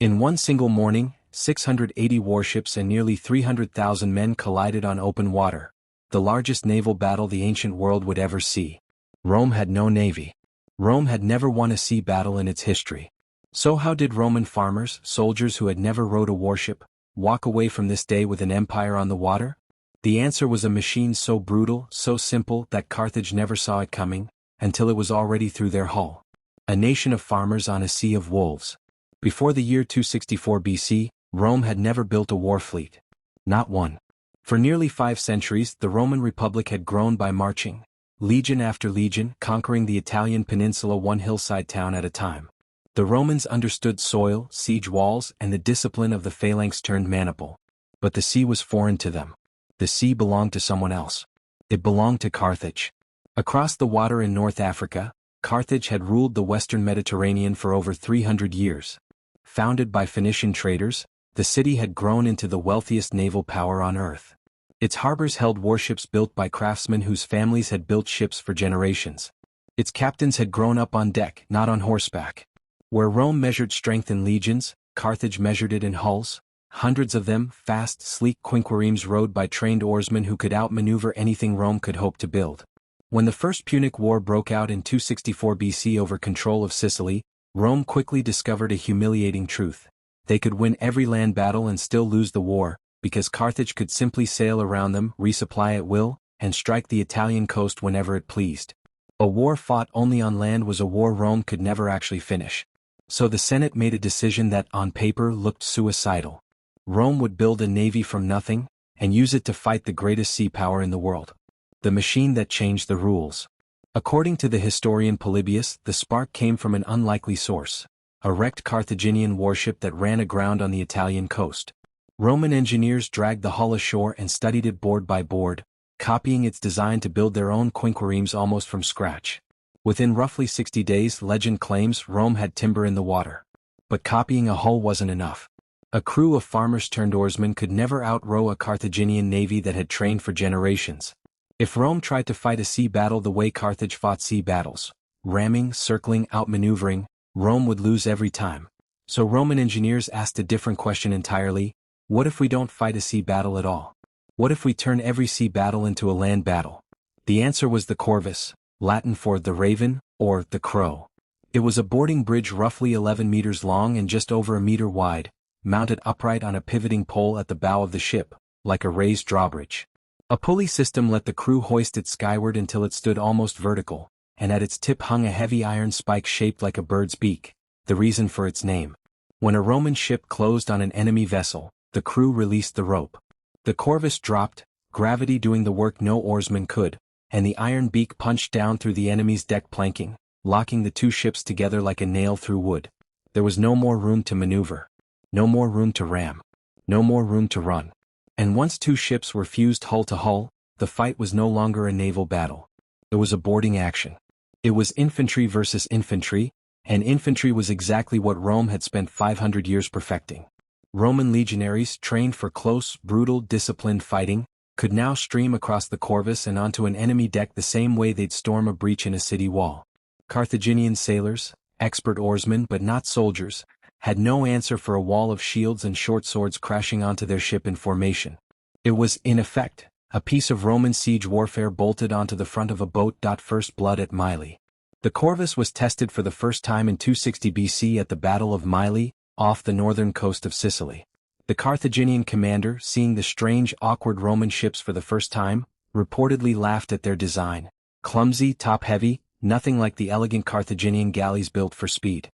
In one single morning, 680 warships and nearly 300,000 men collided on open water, the largest naval battle the ancient world would ever see. Rome had no navy. Rome had never won a sea battle in its history. So how did Roman farmers, soldiers who had never rowed a warship, walk away from this day with an empire on the water? The answer was a machine so brutal, so simple that Carthage never saw it coming, until it was already through their hull. A nation of farmers on a sea of wolves. Before the year 264 BC, Rome had never built a war fleet. Not one. For nearly 5 centuries, the Roman Republic had grown by marching, legion after legion, conquering the Italian peninsula one hillside town at a time. The Romans understood soil, siege walls, and the discipline of the phalanx turned maniple. But the sea was foreign to them. The sea belonged to someone else. It belonged to Carthage. Across the water in North Africa, Carthage had ruled the western Mediterranean for over 300 years. Founded by Phoenician traders, the city had grown into the wealthiest naval power on earth. Its harbors held warships built by craftsmen whose families had built ships for generations. Its captains had grown up on deck, not on horseback. Where Rome measured strength in legions, Carthage measured it in hulls. Hundreds of them, fast, sleek quinquiremes rowed by trained oarsmen who could outmaneuver anything Rome could hope to build. When the First Punic War broke out in 264 BC over control of Sicily, Rome quickly discovered a humiliating truth. They could win every land battle and still lose the war, because Carthage could simply sail around them, resupply at will, and strike the Italian coast whenever it pleased. A war fought only on land was a war Rome could never actually finish. So the Senate made a decision that, on paper, looked suicidal. Rome would build a navy from nothing, and use it to fight the greatest sea power in the world. The machine that changed the rules. According to the historian Polybius, the spark came from an unlikely source. A wrecked Carthaginian warship that ran aground on the Italian coast. Roman engineers dragged the hull ashore and studied it board by board, copying its design to build their own quinquiremes almost from scratch. Within roughly 60 days, legend claims Rome had timber in the water. But copying a hull wasn't enough. A crew of farmers turned oarsmen could never outrow a Carthaginian navy that had trained for generations. If Rome tried to fight a sea battle the way Carthage fought sea battles, ramming, circling, outmaneuvering, Rome would lose every time. So Roman engineers asked a different question entirely: what if we don't fight a sea battle at all? What if we turn every sea battle into a land battle? The answer was the corvus, Latin for the raven, or the crow. It was a boarding bridge roughly 11 meters long and just over a meter wide, mounted upright on a pivoting pole at the bow of the ship, like a raised drawbridge. A pulley system let the crew hoist it skyward until it stood almost vertical, and at its tip hung a heavy iron spike shaped like a bird's beak, the reason for its name. When a Roman ship closed on an enemy vessel, the crew released the rope. The corvus dropped, gravity doing the work no oarsman could, and the iron beak punched down through the enemy's deck planking, locking the two ships together like a nail through wood. There was no more room to maneuver. No more room to ram. No more room to run. And once two ships were fused hull to hull, the fight was no longer a naval battle. It was a boarding action. It was infantry versus infantry, and infantry was exactly what Rome had spent 500 years perfecting. Roman legionaries, trained for close, brutal, disciplined fighting, could now stream across the corvus and onto an enemy deck the same way they'd storm a breach in a city wall. Carthaginian sailors, expert oarsmen but not soldiers, had no answer for a wall of shields and short swords crashing onto their ship in formation. It was, in effect, a piece of Roman siege warfare bolted onto the front of a boat. First blood at Mylae. The corvus was tested for the first time in 260 BC at the Battle of Mylae, off the northern coast of Sicily. The Carthaginian commander, seeing the strange, awkward Roman ships for the first time, reportedly laughed at their design. Clumsy, top-heavy, nothing like the elegant Carthaginian galleys built for speed.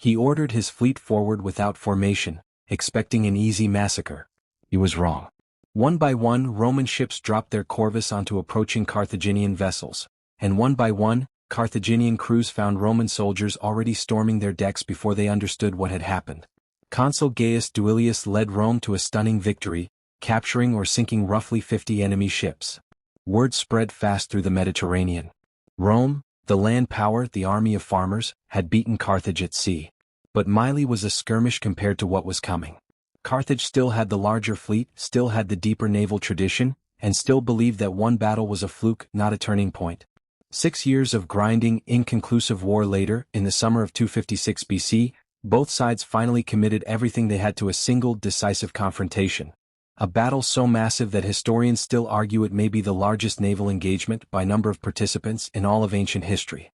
He ordered his fleet forward without formation, expecting an easy massacre. He was wrong. One by one, Roman ships dropped their corvus onto approaching Carthaginian vessels, and one by one, Carthaginian crews found Roman soldiers already storming their decks before they understood what had happened. Consul Gaius Duilius led Rome to a stunning victory, capturing or sinking roughly 50 enemy ships. Word spread fast through the Mediterranean. Rome, the land power, the army of farmers, had beaten Carthage at sea. But Mylae was a skirmish compared to what was coming. Carthage still had the larger fleet, still had the deeper naval tradition, and still believed that one battle was a fluke, not a turning point. 6 years of grinding, inconclusive war later, in the summer of 256 BC, Both sides finally committed everything they had to a single, decisive confrontation. A battle so massive that historians still argue it may be the largest naval engagement by number of participants in all of ancient history.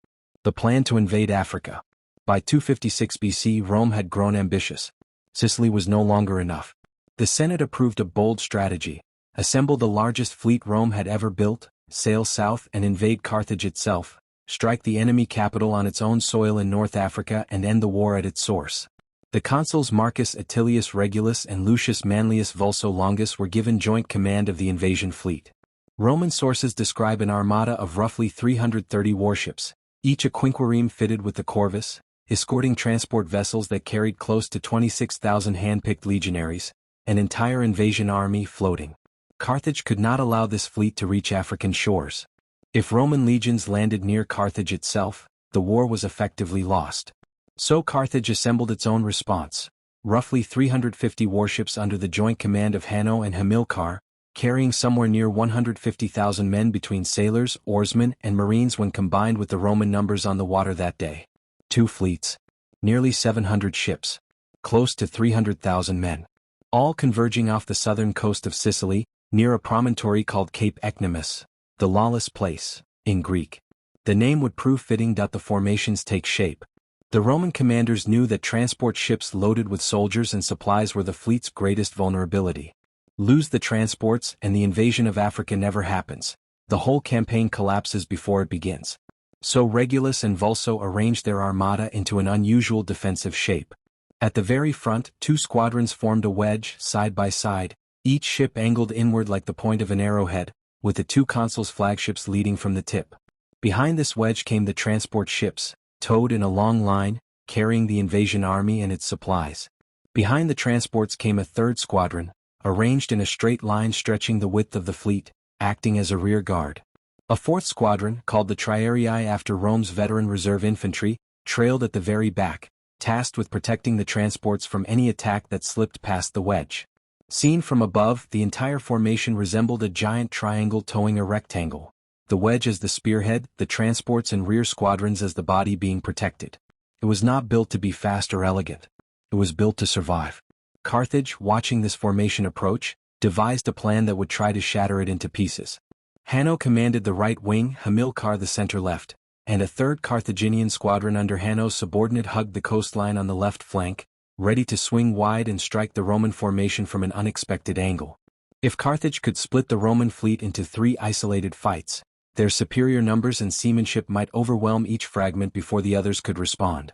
The plan to invade Africa. By 256 BC, Rome had grown ambitious. Sicily was no longer enough. The Senate approved a bold strategy: assemble the largest fleet Rome had ever built, sail south and invade Carthage itself, strike the enemy capital on its own soil in North Africa and end the war at its source. The consuls Marcus Attilius Regulus and Lucius Manlius Vulso Longus were given joint command of the invasion fleet. Roman sources describe an armada of roughly 330 warships, each a quinquereme fitted with the corvus, escorting transport vessels that carried close to 26,000 hand-picked legionaries, an entire invasion army floating. Carthage could not allow this fleet to reach African shores. If Roman legions landed near Carthage itself, the war was effectively lost. So Carthage assembled its own response, roughly 350 warships under the joint command of Hanno and Hamilcar, carrying somewhere near 150,000 men between sailors, oarsmen, and marines when combined with the Roman numbers on the water that day. 2 fleets. Nearly 700 ships. Close to 300,000 men. All converging off the southern coast of Sicily, near a promontory called Cape Ecnomus, the lawless place, in Greek. The name would prove fitting. The formations take shape. The Roman commanders knew that transport ships loaded with soldiers and supplies were the fleet's greatest vulnerability. Lose the transports and the invasion of Africa never happens. The whole campaign collapses before it begins. So Regulus and Vulso arranged their armada into an unusual defensive shape. At the very front, 2 squadrons formed a wedge, side by side, each ship angled inward like the point of an arrowhead, with the 2 consuls' flagships leading from the tip. Behind this wedge came the transport ships, towed in a long line, carrying the invasion army and its supplies. Behind the transports came a 3rd squadron, arranged in a straight line stretching the width of the fleet, acting as a rear guard. A 4th squadron, called the Triarii after Rome's veteran reserve infantry, trailed at the very back, tasked with protecting the transports from any attack that slipped past the wedge. Seen from above, the entire formation resembled a giant triangle towing a rectangle. The wedge as the spearhead, the transports and rear squadrons as the body being protected. It was not built to be fast or elegant. It was built to survive. Carthage, watching this formation approach, devised a plan that would try to shatter it into pieces. Hanno commanded the right wing, Hamilcar the center left, and a 3rd Carthaginian squadron under Hanno's subordinate hugged the coastline on the left flank, ready to swing wide and strike the Roman formation from an unexpected angle. If Carthage could split the Roman fleet into 3 isolated fights, their superior numbers and seamanship might overwhelm each fragment before the others could respond.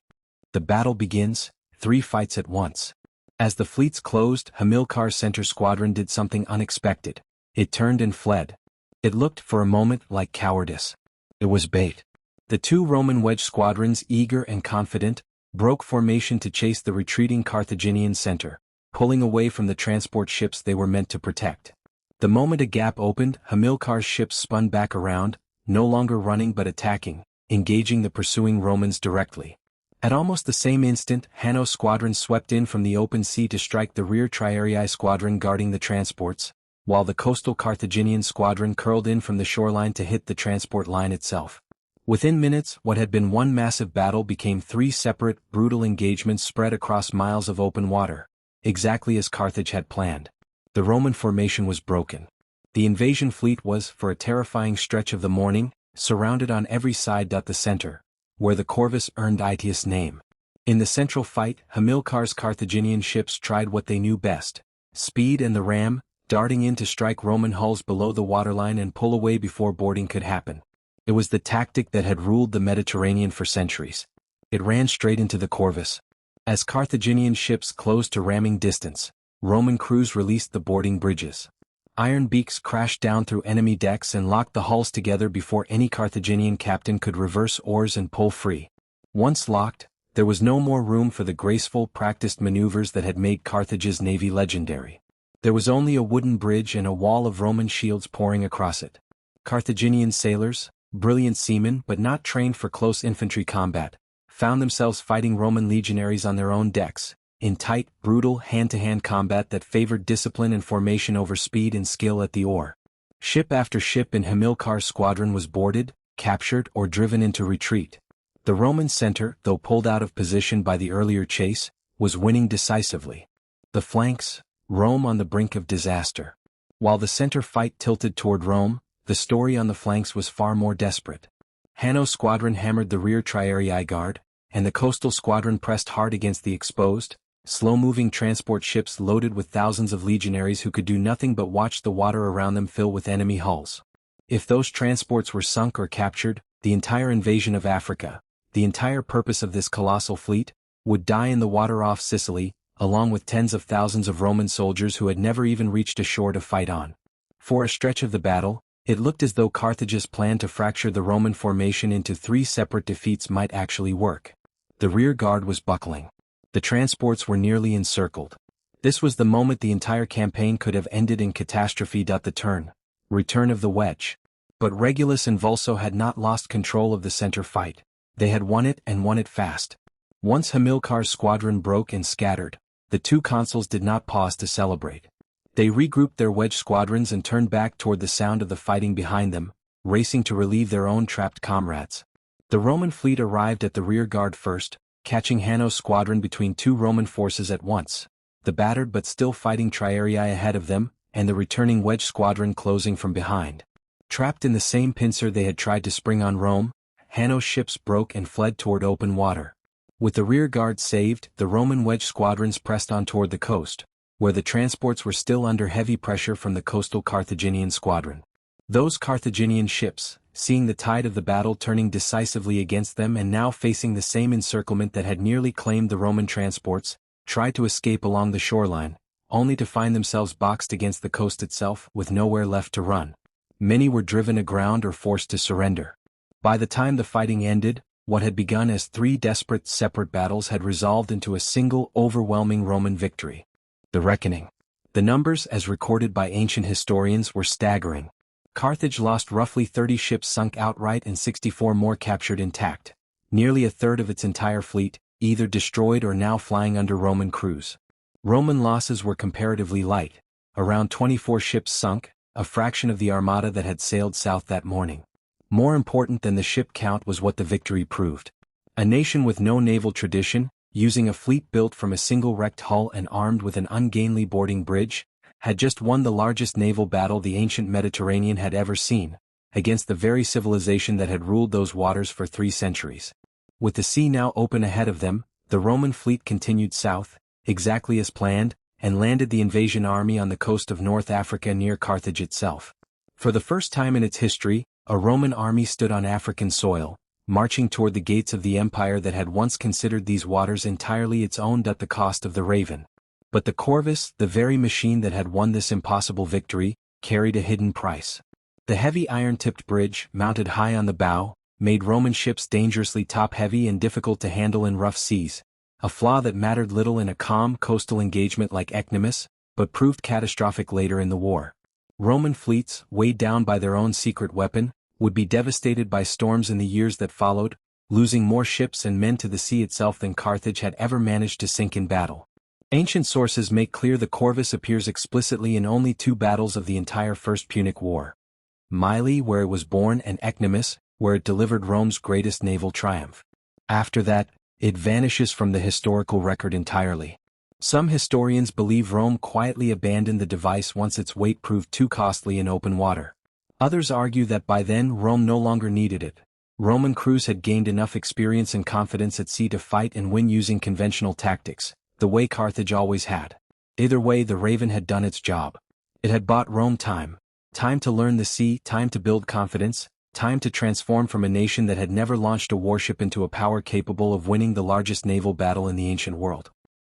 The battle begins, 3 fights at once. As the fleets closed, Hamilcar's center squadron did something unexpected. It turned and fled. It looked for a moment like cowardice. It was bait. The 2 Roman wedge squadrons, eager and confident, broke formation to chase the retreating Carthaginian center, pulling away from the transport ships they were meant to protect. The moment a gap opened, Hamilcar's ships spun back around, no longer running but attacking, engaging the pursuing Romans directly. At almost the same instant, Hanno's squadron swept in from the open sea to strike the rear Triarii squadron guarding the transports, while the coastal Carthaginian squadron curled in from the shoreline to hit the transport line itself. Within minutes, what had been one massive battle became 3 separate, brutal engagements spread across miles of open water, exactly as Carthage had planned. The Roman formation was broken. The invasion fleet was, for a terrifying stretch of the morning, surrounded on every side. The center, where the corvus earned Aetius' name. In the central fight, Hamilcar's Carthaginian ships tried what they knew best: speed and the ram, darting in to strike Roman hulls below the waterline and pull away before boarding could happen. It was the tactic that had ruled the Mediterranean for centuries. It ran straight into the corvus. As Carthaginian ships closed to ramming distance, Roman crews released the boarding bridges. Iron beaks crashed down through enemy decks and locked the hulls together before any Carthaginian captain could reverse oars and pull free. Once locked, there was no more room for the graceful, practiced maneuvers that had made Carthage's navy legendary. There was only a wooden bridge and a wall of Roman shields pouring across it. Carthaginian sailors, brilliant seamen but not trained for close infantry combat, found themselves fighting Roman legionaries on their own decks, in tight, brutal, hand-to-hand combat that favored discipline and formation over speed and skill at the oar. Ship after ship in Hamilcar's squadron was boarded, captured, or driven into retreat. The Roman center, though pulled out of position by the earlier chase, was winning decisively. The flanks, Rome on the brink of disaster. While the center fight tilted toward Rome, the story on the flanks was far more desperate. Hanno's squadron hammered the rear Triarii guard, and the coastal squadron pressed hard against the exposed, slow-moving transport ships loaded with thousands of legionaries who could do nothing but watch the water around them fill with enemy hulls. If those transports were sunk or captured, the entire invasion of Africa, the entire purpose of this colossal fleet, would die in the water off Sicily, along with tens of thousands of Roman soldiers who had never even reached a shore to fight on. For a stretch of the battle, it looked as though Carthage's plan to fracture the Roman formation into 3 separate defeats might actually work. The rear guard was buckling. The transports were nearly encircled. This was the moment the entire campaign could have ended in catastrophe. The return of the wedge. But Regulus and Vulso had not lost control of the center fight. They had won it and won it fast. Once Hamilcar's squadron broke and scattered, the 2 consuls did not pause to celebrate. They regrouped their wedge squadrons and turned back toward the sound of the fighting behind them, racing to relieve their own trapped comrades. The Roman fleet arrived at the rear guard first, catching Hanno's squadron between 2 Roman forces at once, the battered but still fighting Triarii ahead of them, and the returning wedge squadron closing from behind. Trapped in the same pincer they had tried to spring on Rome, Hanno's ships broke and fled toward open water. With the rear guard saved, the Roman wedge squadrons pressed on toward the coast, where the transports were still under heavy pressure from the coastal Carthaginian squadron. Those Carthaginian ships, seeing the tide of the battle turning decisively against them and now facing the same encirclement that had nearly claimed the Roman transports, tried to escape along the shoreline, only to find themselves boxed against the coast itself with nowhere left to run. Many were driven aground or forced to surrender. By the time the fighting ended, what had begun as 3 desperate separate battles had resolved into a single overwhelming Roman victory. The reckoning. The numbers, as recorded by ancient historians, were staggering. Carthage lost roughly 30 ships sunk outright and 64 more captured intact. Nearly a third of its entire fleet, either destroyed or now flying under Roman crews. Roman losses were comparatively light, around 24 ships sunk, a fraction of the armada that had sailed south that morning. More important than the ship count was what the victory proved. A nation with no naval tradition, using a fleet built from a single wrecked hull and armed with an ungainly boarding bridge, had just won the largest naval battle the ancient Mediterranean had ever seen, against the very civilization that had ruled those waters for 3 centuries. With the sea now open ahead of them, the Roman fleet continued south, exactly as planned, and landed the invasion army on the coast of North Africa near Carthage itself. For the first time in its history, a Roman army stood on African soil, marching toward the gates of the empire that had once considered these waters entirely its own at the cost of the raven. But the corvus, the very machine that had won this impossible victory, carried a hidden price. The heavy iron-tipped bridge, mounted high on the bow, made Roman ships dangerously top-heavy and difficult to handle in rough seas, a flaw that mattered little in a calm coastal engagement like Ecnomus, but proved catastrophic later in the war. Roman fleets, weighed down by their own secret weapon, would be devastated by storms in the years that followed, losing more ships and men to the sea itself than Carthage had ever managed to sink in battle. Ancient sources make clear the corvus appears explicitly in only 2 battles of the entire First Punic War. Mylae, where it was born, and Ecnomus, where it delivered Rome's greatest naval triumph. After that, it vanishes from the historical record entirely. Some historians believe Rome quietly abandoned the device once its weight proved too costly in open water. Others argue that by then Rome no longer needed it. Roman crews had gained enough experience and confidence at sea to fight and win using conventional tactics, the way Carthage always had. Either way, the Raven had done its job. It had bought Rome time. Time to learn the sea, time to build confidence, time to transform from a nation that had never launched a warship into a power capable of winning the largest naval battle in the ancient world.